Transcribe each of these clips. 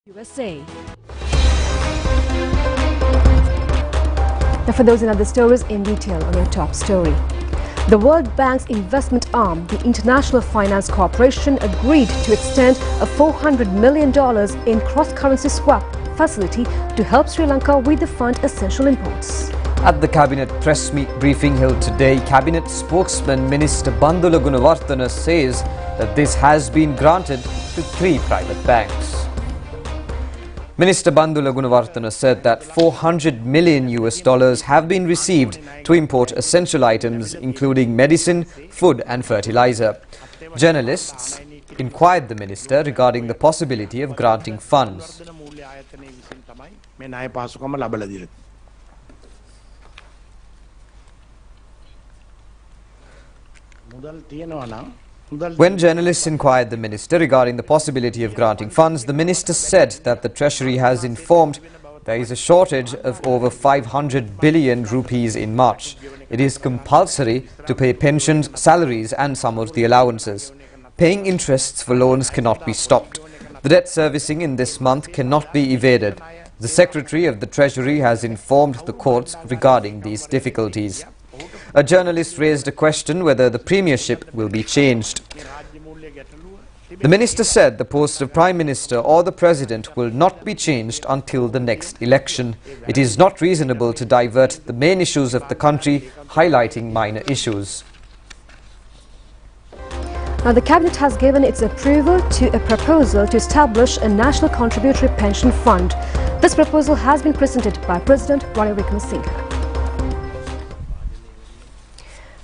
USA. Now for those and other stories in detail on our top story. The World Bank's investment arm, the International Finance Corporation, agreed to extend a $400 million in cross-currency swap facility to help Sri Lanka with the fund essential imports. At the Cabinet press briefing held today, Cabinet spokesman Minister Bandula Gunawarthana says that this has been granted to 3 private banks. Minister Bandula Gunawarthana said that $400 million have been received to import essential items including medicine, food and fertilizer. Journalists inquired the minister regarding the possibility of granting funds. When journalists inquired the minister regarding the possibility of granting funds, the minister said that the Treasury has informed there is a shortage of over 500 billion rupees in March. It is compulsory to pay pensions, salaries and some of the allowances. Paying interests for loans cannot be stopped. The debt servicing in this month cannot be evaded. The Secretary of the Treasury has informed the courts regarding these difficulties. A journalist raised a question whether the premiership will be changed. The minister said the post of Prime Minister or the President will not be changed until the next election. It is not reasonable to divert the main issues of the country, highlighting minor issues. Now, the Cabinet has given its approval to a proposal to establish a National Contributory Pension Fund. This proposal has been presented by President Ranil Wickremesinghe.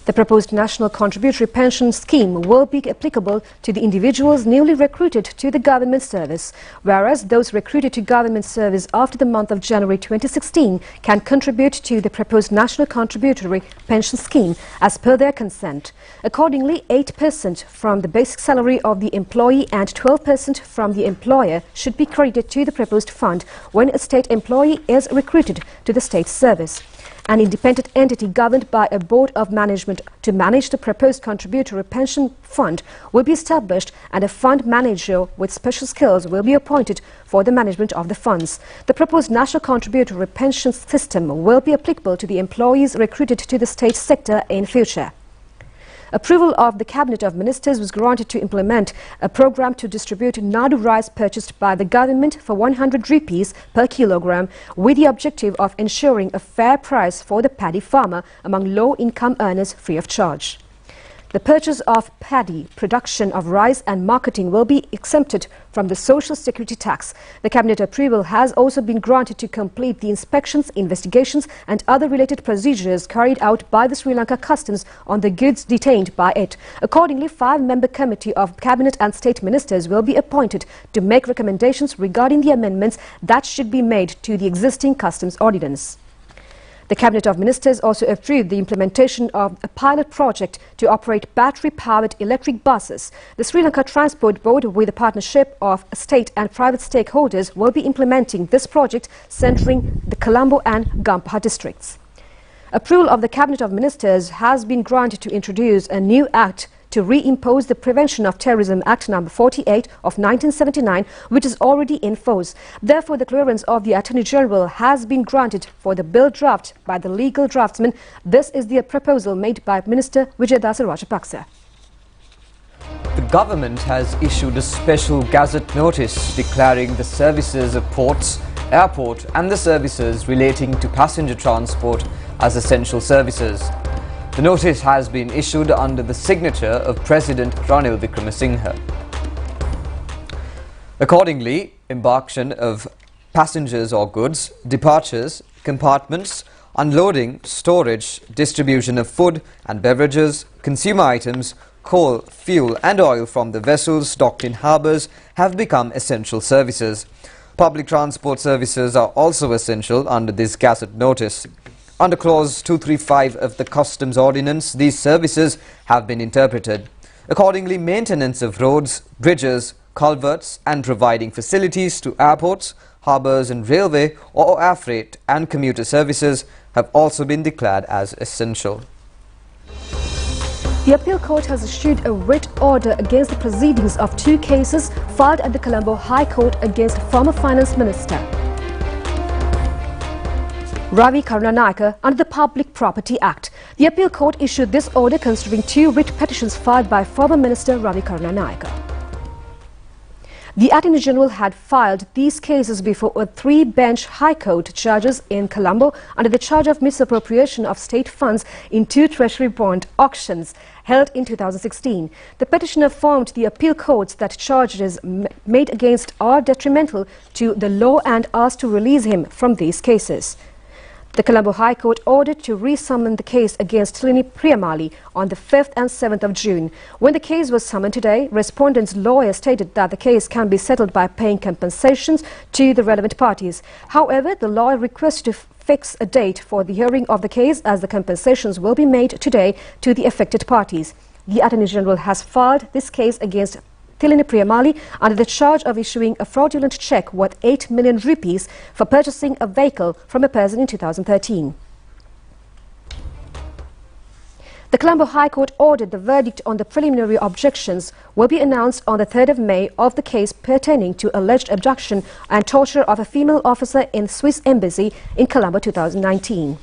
The proposed National Contributory Pension Scheme will be applicable to the individuals newly recruited to the government service, whereas those recruited to government service after the month of January 2016 can contribute to the proposed National Contributory Pension Scheme as per their consent. Accordingly, 8% from the basic salary of the employee and 12% from the employer should be credited to the proposed fund when a state employee is recruited to the state service. An independent entity governed by a board of management to manage the proposed contributory pension fund will be established, and a fund manager with special skills will be appointed for the management of the funds. The proposed national contributory pension system will be applicable to the employees recruited to the state sector in future. Approval of the Cabinet of Ministers was granted to implement a program to distribute Nadu rice purchased by the government for 100 rupees per kilogram, with the objective of ensuring a fair price for the paddy farmer among low-income earners free of charge. The purchase of paddy, production of rice and marketing will be exempted from the Social Security tax. The Cabinet approval has also been granted to complete the inspections, investigations and other related procedures carried out by the Sri Lanka Customs on the goods detained by it. Accordingly, 5-member committee of Cabinet and State Ministers will be appointed to make recommendations regarding the amendments that should be made to the existing Customs Ordinance. The Cabinet of Ministers also approved the implementation of a pilot project to operate battery-powered electric buses. The Sri Lanka Transport Board, with a partnership of state and private stakeholders, will be implementing this project centering the Colombo and Gampaha districts. Approval of the Cabinet of Ministers has been granted to introduce a new act to reimpose the Prevention of Terrorism Act No. 48 of 1979, which is already in force. Therefore, the clearance of the Attorney General has been granted for the bill draft by the legal draftsman. This is the proposal made by Minister Wijayadasa Rajapaksa. The government has issued a special gazette notice declaring the services of ports, airport and the services relating to passenger transport as essential services. The notice has been issued under the signature of President Ranil Wickremesinghe. Accordingly, embarkation of passengers or goods, departures, compartments, unloading, storage, distribution of food and beverages, consumer items, coal, fuel and oil from the vessels docked in harbours have become essential services. Public transport services are also essential under this gazette notice. Under Clause 235 of the Customs Ordinance, these services have been interpreted. Accordingly, maintenance of roads, bridges, culverts and providing facilities to airports, harbours and railway or air freight and commuter services have also been declared as essential. The appeal court has issued a writ order against the proceedings of 2 cases filed at the Colombo High Court against former Finance Minister Ravi Karunanayake under the Public Property Act. The appeal court issued this order considering 2 writ petitions filed by former Minister Ravi Karunanayake. The Attorney General had filed these cases before a 3-bench High Court judges in Colombo under the charge of misappropriation of state funds in 2 treasury bond auctions held in 2016. The petitioner informed the appeal courts that charges made against are detrimental to the law and asked to release him from these cases. The Colombo High Court ordered to re-summon the case against Tilini Priyamali on the 5th and 7th of June. When the case was summoned today, respondent's lawyer stated that the case can be settled by paying compensations to the relevant parties. However, the lawyer requested to fix a date for the hearing of the case as the compensations will be made today to the affected parties. The Attorney General has filed this case against Tilini Priyamali under the charge of issuing a fraudulent cheque worth 8 million rupees for purchasing a vehicle from a person in 2013. The Colombo High Court ordered the verdict on the preliminary objections will be announced on the 3rd of May of the case pertaining to alleged abduction and torture of a female officer in Swiss Embassy in Colombo 2019.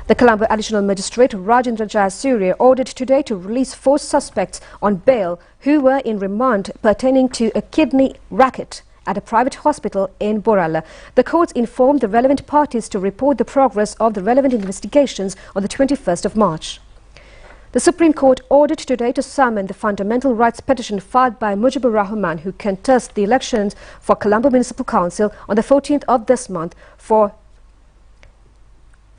The Colombo Additional Magistrate Rajendra Jayasuriya ordered today to release 4 suspects on bail who were in remand pertaining to a kidney racket at a private hospital in Borala. The courts informed the relevant parties to report the progress of the relevant investigations on the 21st of March. The Supreme Court ordered today to summon the fundamental rights petition filed by Mujibur Rahman, who contests the elections for Colombo Municipal Council on the 14th of this month, for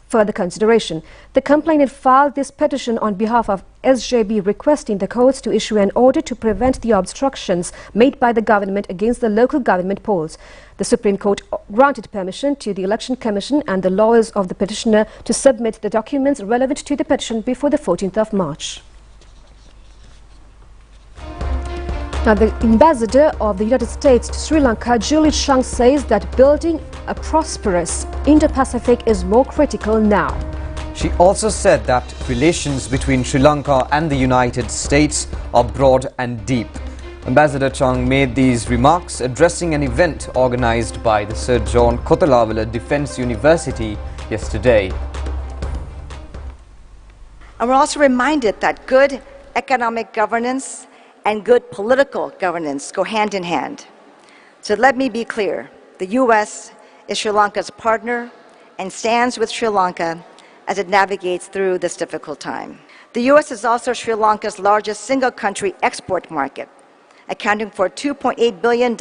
further consideration. The complainant filed this petition on behalf of SJB, requesting the courts to issue an order to prevent the obstructions made by the government against the local government polls. The Supreme Court granted permission to the Election Commission and the lawyers of the petitioner to submit the documents relevant to the petition before the 14th of March. Now, the ambassador of the United States to Sri Lanka, Julie Chung, says that building a prosperous Indo-Pacific is more critical now. She also said that relations between Sri Lanka and the United States are broad and deep. Ambassador Chung made these remarks addressing an event organized by the Sir John Kotalawala Defence University yesterday. And we're also reminded that good economic governance and good political governance go hand in hand. So let me be clear, the U.S. is Sri Lanka's partner and stands with Sri Lanka as it navigates through this difficult time. The U.S. is also Sri Lanka's largest single-country export market, accounting for $2.8 billion of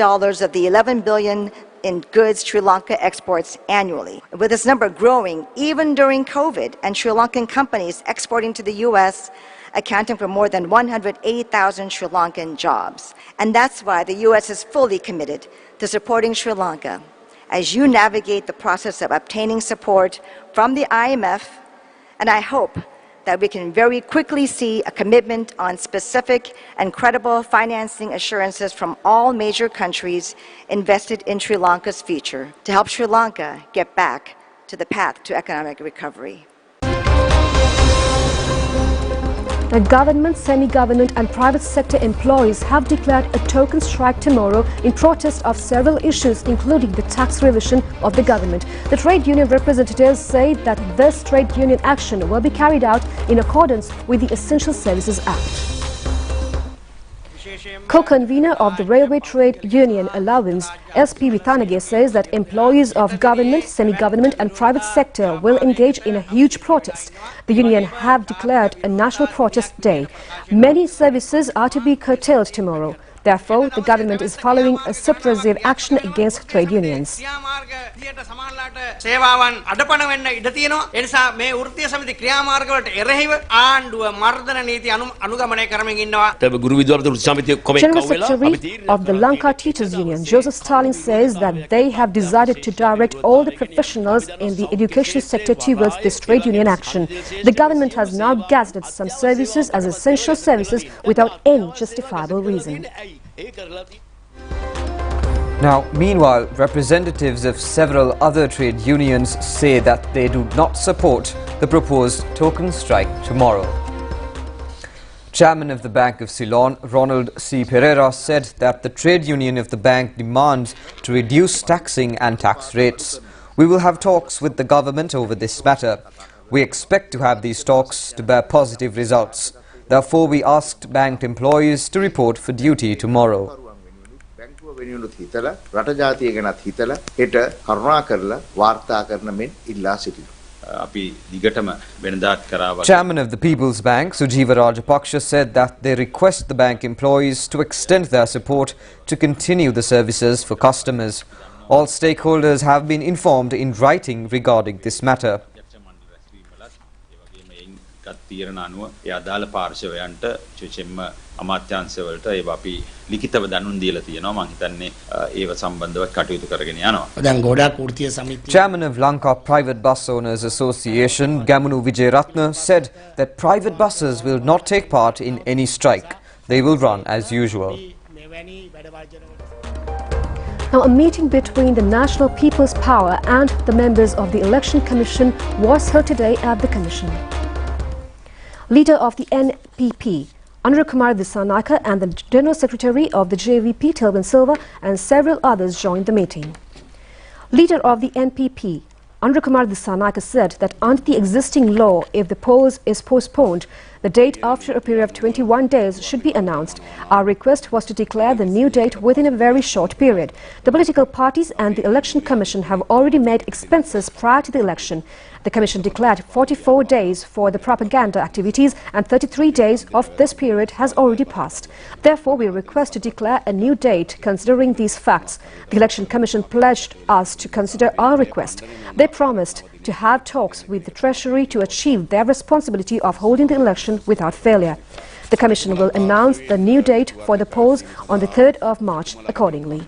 the $11 billion in goods Sri Lanka exports annually, with this number growing even during COVID, and Sri Lankan companies exporting to the U.S. accounting for more than 180,000 Sri Lankan jobs. And that's why the U.S. is fully committed to supporting Sri Lanka as you navigate the process of obtaining support from the IMF, and I hope that we can very quickly see a commitment on specific and credible financing assurances from all major countries invested in Sri Lanka's future to help Sri Lanka get back to the path to economic recovery. The government, semi-government and private sector employees have declared a token strike tomorrow in protest of several issues, including the tax revision of the government. The trade union representatives say that this trade union action will be carried out in accordance with the Essential Services Act. Co-convener of the Railway Trade Union Allowance, SP Vithanage, says that employees of government, semi-government and private sector will engage in a huge protest. The union have declared a national protest day. Many services are to be curtailed tomorrow. Therefore, the government is following a suppressive action against trade unions. General Secretary of the Lanka Teachers Union, Joseph Stalin, says that they have decided to direct all the professionals in the education sector towards this trade union action. The government has now gazetted some services as essential services without any justifiable reason. Now, meanwhile, representatives of several other trade unions say that they do not support the proposed token strike tomorrow. Chairman of the Bank of Ceylon, Ronald C. Pereira, said that the trade union of the bank demands to reduce taxing and tax rates. We will have talks with the government over this matter. We expect to have these talks to bear positive results. Therefore, we asked bank employees to report for duty tomorrow. Chairman of the People's Bank, Sujiva Rajapaksa, said that they request the bank employees to extend their support to continue the services for customers. All stakeholders have been informed in writing regarding this matter. Chairman of Lanka Private Bus Owners Association, Gamunu Vijayaratne, said that private buses will not take part in any strike. They will run as usual. Now, a meeting between the National People's Power and the members of the Election Commission was held today at the Commission. Leader of the NPP, Kumar Dissanayake, and the General Secretary of the JVP, Tilban Silva, and several others joined the meeting. Leader of the NPP, Kumar Dissanayake, said that under the existing law, if the polls is postponed, the date after a period of 21 days should be announced. Our request was to declare the new date within a very short period. The political parties and the Election Commission have already made expenses prior to the election. The Commission declared 44 days for the propaganda activities and 33 days of this period has already passed. Therefore, we request to declare a new date considering these facts. The Election Commission pledged us to consider our request. They promised to have talks with the Treasury to achieve their responsibility of holding the election without failure. The Commission will announce the new date for the polls on the 3rd of March accordingly.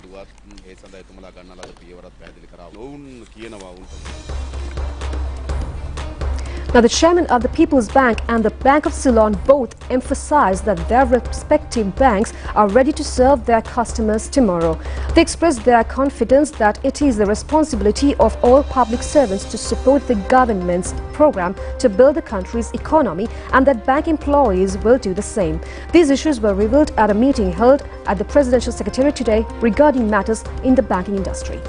Now, the chairman of the People's Bank and the Bank of Ceylon both emphasized that their respective banks are ready to serve their customers tomorrow. They expressed their confidence that it is the responsibility of all public servants to support the government's program to build the country's economy and that bank employees will do the same. These issues were revealed at a meeting held at the Presidential Secretariat today regarding matters in the banking industry.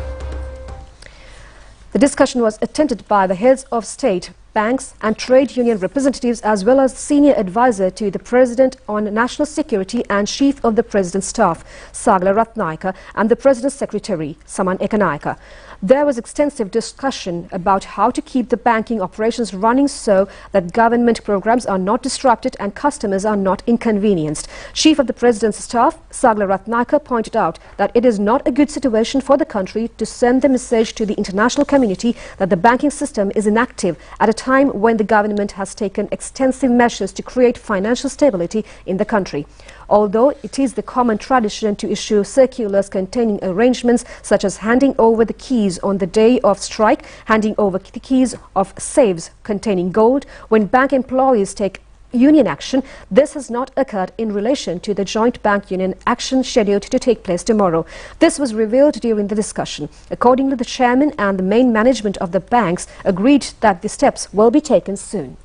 The discussion was attended by the heads of state, banks and trade union representatives as well as senior advisor to the President on National Security and Chief of the President's Staff, Sagala Ratnayaka, and the President's Secretary, Saman Ekanayaka. There was extensive discussion about how to keep the banking operations running so that government programs are not disrupted and customers are not inconvenienced. Chief of the President's Staff, Sagala Ratnayaka, pointed out that it is not a good situation for the country to send the message to the international community that the banking system is inactive at a time when the government has taken extensive measures to create financial stability in the country. Although it is the common tradition to issue circulars containing arrangements such as handing over the keys on the day of strike, handing over the keys of safes containing gold, when bank employees take union action, this has not occurred in relation to the joint bank union action scheduled to take place tomorrow. This was revealed during the discussion. Accordingly, the chairman and the main management of the banks agreed that the steps will be taken soon.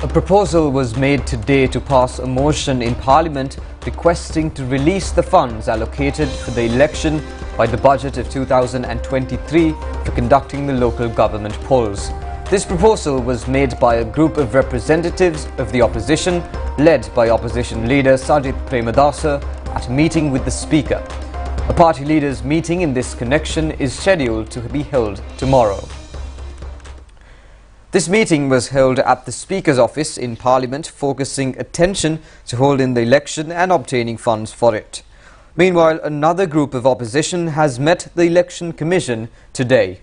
A proposal was made today to pass a motion in Parliament requesting to release the funds allocated for the election by the budget of 2023 for conducting the local government polls. This proposal was made by a group of representatives of the opposition, led by opposition leader Sajith Premadasa, at a meeting with the Speaker. A party leaders' meeting in this connection is scheduled to be held tomorrow. This meeting was held at the Speaker's office in Parliament, focusing attention to holding the election and obtaining funds for it. Meanwhile, another group of opposition has met the Election Commission today.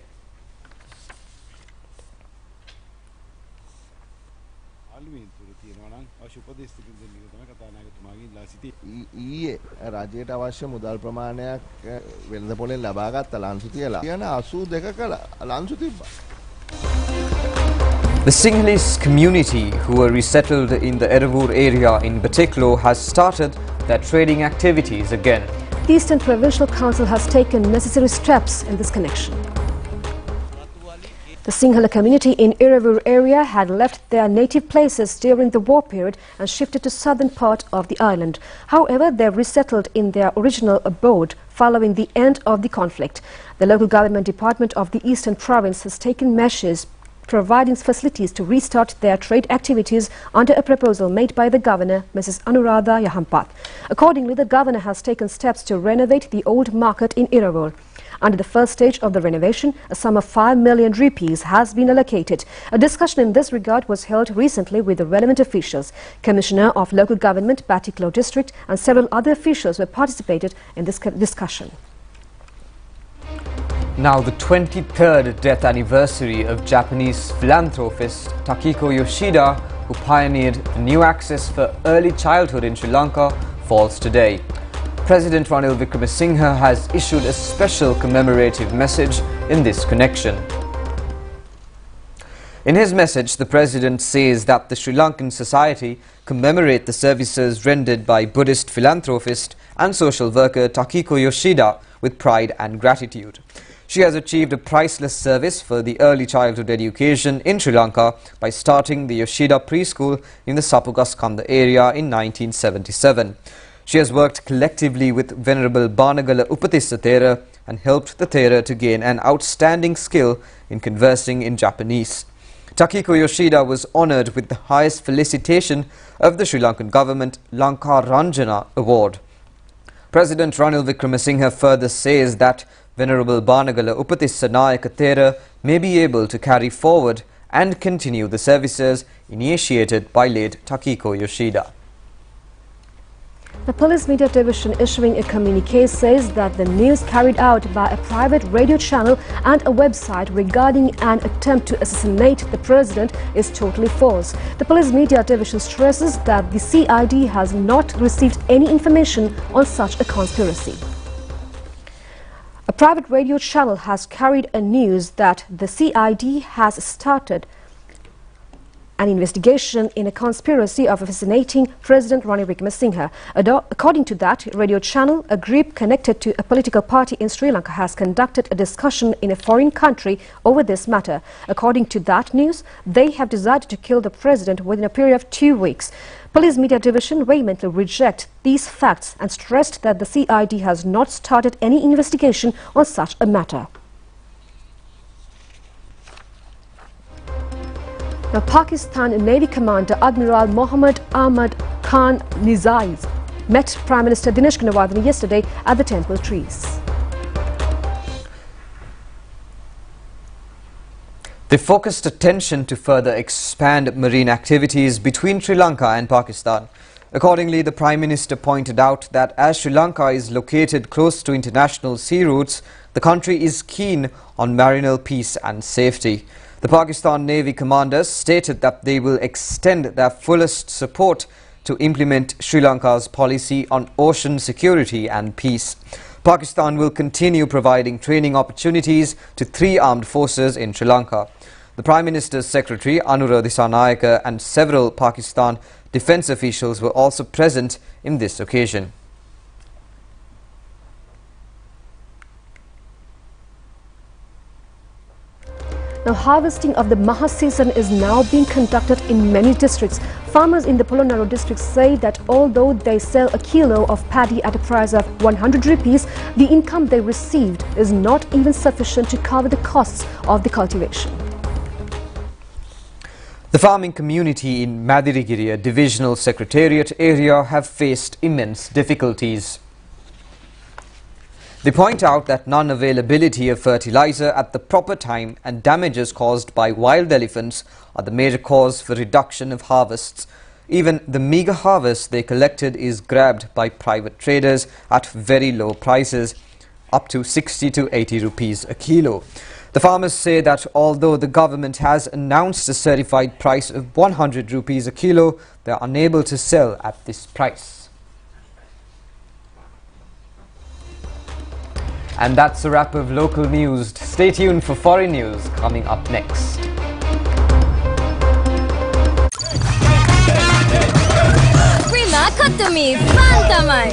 රජයට අවශ්‍ය මුදල් ප්‍රමාණයක් වෙළඳ පොලෙන් ලබාගත් ලන්සු තියලා කියන 82 කළ ලන්සු තිබ්බා. The Sinhalese community, who are resettled in the Eravur area in Batiklo, has started their trading activities again. The Eastern Provincial Council has taken necessary steps in this connection. The Sinhala community in Iravur area had left their native places during the war period and shifted to southern part of the island. However, they resettled in their original abode following the end of the conflict. The local government department of the Eastern Province has taken measures providing facilities to restart their trade activities under a proposal made by the governor, Mrs. Anuradha Yahampath. Accordingly, the governor has taken steps to renovate the old market in Iravur. Under the first stage of the renovation, a sum of 5 million rupees has been allocated. A discussion in this regard was held recently with the relevant officials. Commissioner of Local Government, Batiklo District, and several other officials were participated in this discussion. Now, the 23rd death anniversary of Japanese philanthropist Takiko Yoshida, who pioneered new access for early childhood in Sri Lanka, falls today. President Ranil Wickremesinghe has issued a special commemorative message in this connection. In his message, the President says that the Sri Lankan society commemorate the services rendered by Buddhist philanthropist and social worker Takiko Yoshida with pride and gratitude. She has achieved a priceless service for the early childhood education in Sri Lanka by starting the Yoshida preschool in the Sapugaskanda area in 1977. She has worked collectively with Venerable Banagala Upatissa Thera and helped the Thera to gain an outstanding skill in conversing in Japanese. Takiko Yoshida was honoured with the highest felicitation of the Sri Lankan government, Lanka Ranjana Award. President Ranil Wickremesinghe further says that Venerable Banagala Upatissa Nayaka Thera may be able to carry forward and continue the services initiated by late Takiko Yoshida. The Police Media Division issuing a communique says that the news carried out by a private radio channel and a website regarding an attempt to assassinate the president is totally false. The Police Media Division stresses that the CID has not received any information on such a conspiracy. A private radio channel has carried a news that the CID has started an investigation in a conspiracy of assassinating President Ranil Wickremesinghe. According to that radio channel, a group connected to a political party in Sri Lanka has conducted a discussion in a foreign country over this matter. According to that news, they have decided to kill the president within a period of 2 weeks. Police Media Division vehemently reject these facts and stressed that the CID has not started any investigation on such a matter. Now, Pakistan Navy Commander Admiral Mohammad Ahmad Khan Nizai met Prime Minister Dinesh Gunawardene yesterday at the Temple Trees. They focused attention to further expand marine activities between Sri Lanka and Pakistan. Accordingly, the Prime Minister pointed out that as Sri Lanka is located close to international sea routes, the country is keen on marinal peace and safety. The Pakistan Navy commanders stated that they will extend their fullest support to implement Sri Lanka's policy on ocean security and peace. Pakistan will continue providing training opportunities to 3 armed forces in Sri Lanka. The Prime Minister's Secretary Anuradha Dissanayake and several Pakistan defence officials were also present in this occasion. Now, harvesting of the Maha season is now being conducted in many districts. Farmers in the Polonnaru district say that although they sell a kilo of paddy at a price of 100 rupees, the income they received is not even sufficient to cover the costs of the cultivation. The farming community in Madirigiri Divisional Secretariat area have faced immense difficulties. They point out that non-availability of fertilizer at the proper time and damages caused by wild elephants are the major cause for reduction of harvests. Even the meagre harvest they collected is grabbed by private traders at very low prices, up to 60 to 80 rupees a kilo. The farmers say that although the government has announced a certified price of 100 rupees a kilo, they are unable to sell at this price. And that's a wrap of local news. Stay tuned for foreign news coming up next. Prima Kotumi Fantamai.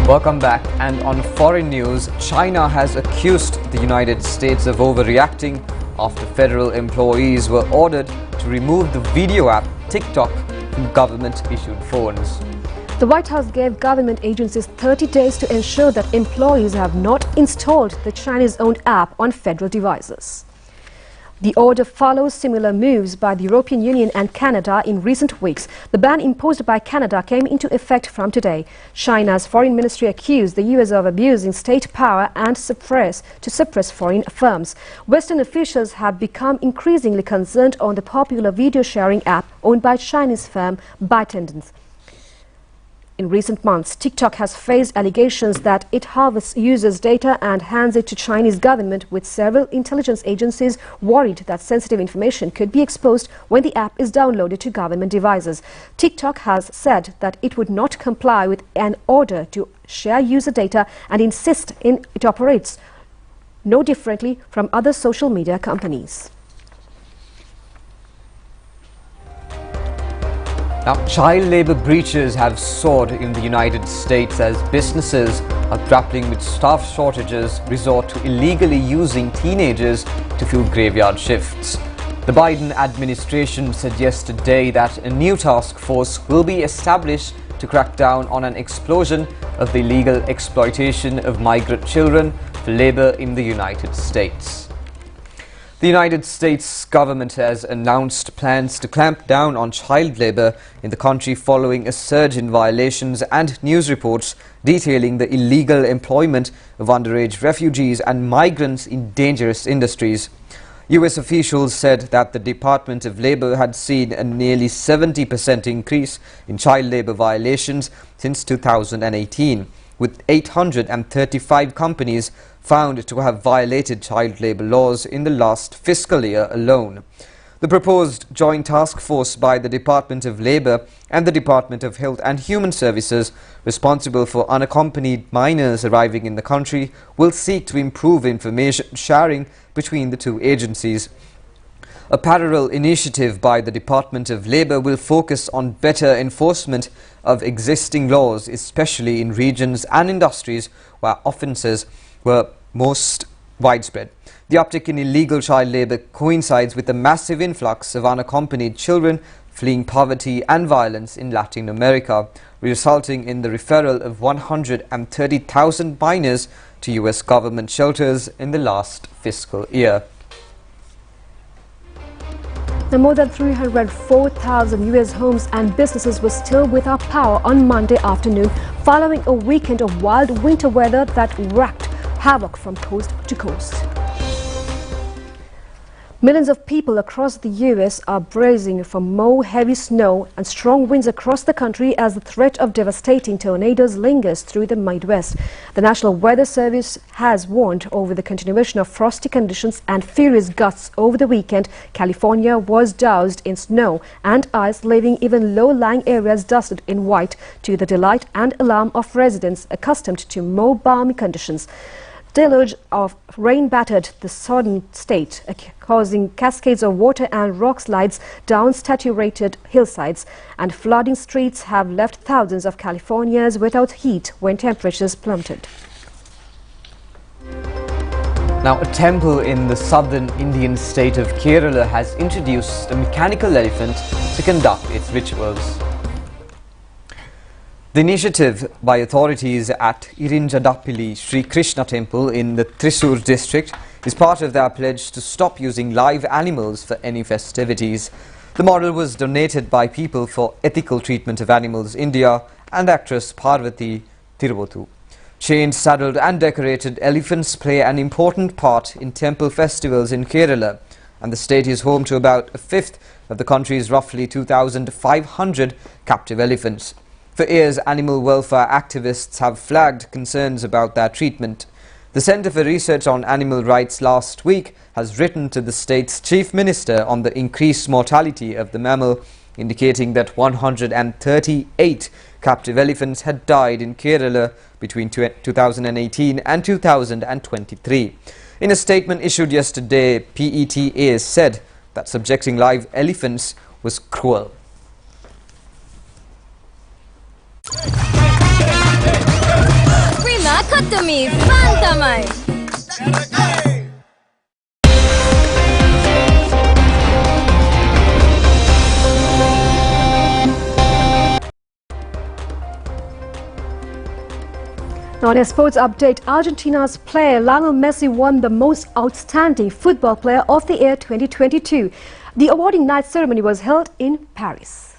Welcome back. And on foreign news, China has accused the United States of overreacting after federal employees were ordered to remove the video app TikTok from government-issued phones. The White House gave government agencies 30 days to ensure that employees have not installed the Chinese-owned app on federal devices. The order follows similar moves by the European Union and Canada in recent weeks. The ban imposed by Canada came into effect from today. China's foreign ministry accused the US of abusing state power and suppress foreign firms. Western officials have become increasingly concerned on the popular video sharing app owned by Chinese firm ByteDance. In recent months, TikTok has faced allegations that it harvests users' data and hands it to Chinese government, with several intelligence agencies worried that sensitive information could be exposed when the app is downloaded to government devices. TikTok has said that it would not comply with an order to share user data and insists it operates no differently from other social media companies. Now, child labour breaches have soared in the United States as businesses are grappling with staff shortages, resort to illegally using teenagers to fill graveyard shifts. The Biden administration said yesterday that a new task force will be established to crack down on an explosion of the illegal exploitation of migrant children for labour in the United States. The United States government has announced plans to clamp down on child labour in the country following a surge in violations and news reports detailing the illegal employment of underage refugees and migrants in dangerous industries. US officials said that the Department of Labour had seen a nearly 70% increase in child labour violations since 2018, with 835 companies found to have violated child labour laws in the last fiscal year alone. The proposed joint task force by the Department of Labour and the Department of Health and Human Services, responsible for unaccompanied minors arriving in the country, will seek to improve information sharing between the two agencies. A parallel initiative by the Department of Labour will focus on better enforcement of existing laws, especially in regions and industries where offences were most widespread. The uptick in illegal child labour coincides with a massive influx of unaccompanied children fleeing poverty and violence in Latin America, resulting in the referral of 130,000 minors to US government shelters in the last fiscal year. Now, more than 304,000 US homes and businesses were still without power on Monday afternoon following a weekend of wild winter weather that wreaked havoc from coast to coast. Millions of people across the US are bracing for more heavy snow and strong winds across the country as the threat of devastating tornadoes lingers through the Midwest. The National Weather Service has warned over the continuation of frosty conditions and furious gusts over the weekend. California was doused in snow and ice, leaving even low-lying areas dusted in white, to the delight and alarm of residents accustomed to more balmy conditions. Deluge of rain battered the southern state, causing cascades of water and rock slides down saturated hillsides, and flooding streets have left thousands of Californians without heat when temperatures plummeted. Now, a temple in the southern Indian state of Kerala has introduced a mechanical elephant to conduct its rituals. The initiative by authorities at Irinjadappilli Sri Krishna Temple in the Thrissur district is part of their pledge to stop using live animals for any festivities. The model was donated by People for Ethical Treatment of Animals India and actress Parvati Tiruvottu. Chained, saddled and decorated elephants play an important part in temple festivals in Kerala, and the state is home to about a fifth of the country's roughly 2,500 captive elephants. For years, animal welfare activists have flagged concerns about their treatment. The Centre for Research on Animal Rights last week has written to the state's chief minister on the increased mortality of the mammal, indicating that 138 captive elephants had died in Kerala between 2018 and 2023. In a statement issued yesterday, PETA said that subjecting live elephants was cruel. to me, Fantamay! Now, in a sports update, Argentina's player Lionel Messi won the Most Outstanding Football Player of the Year 2022. The awarding night ceremony was held in Paris.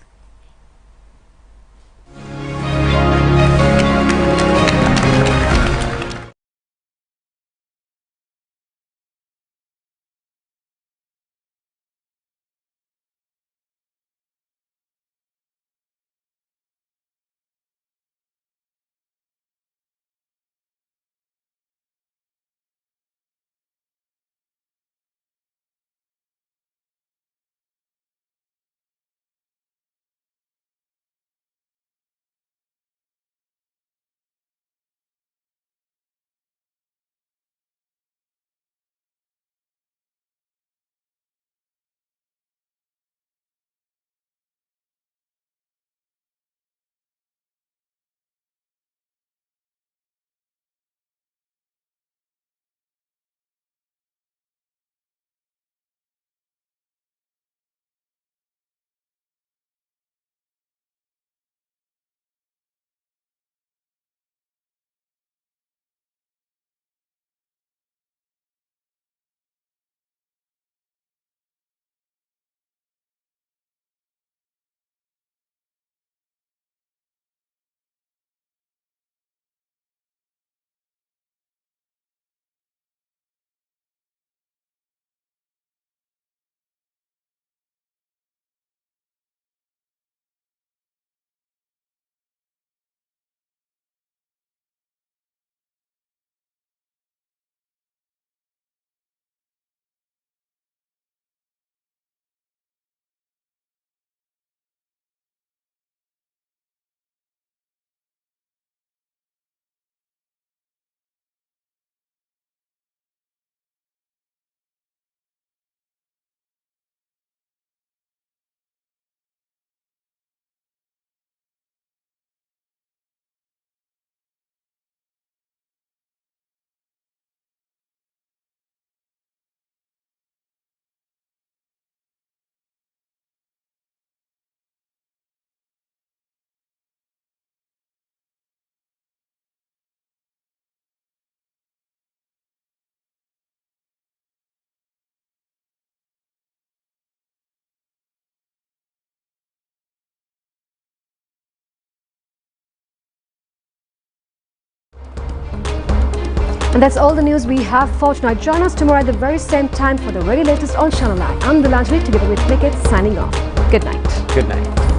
And that's all the news we have for tonight. Join us tomorrow at the very same time for the very latest on ChannelEye. I'm the Lanka together with Clickett signing off. Good night. Good night.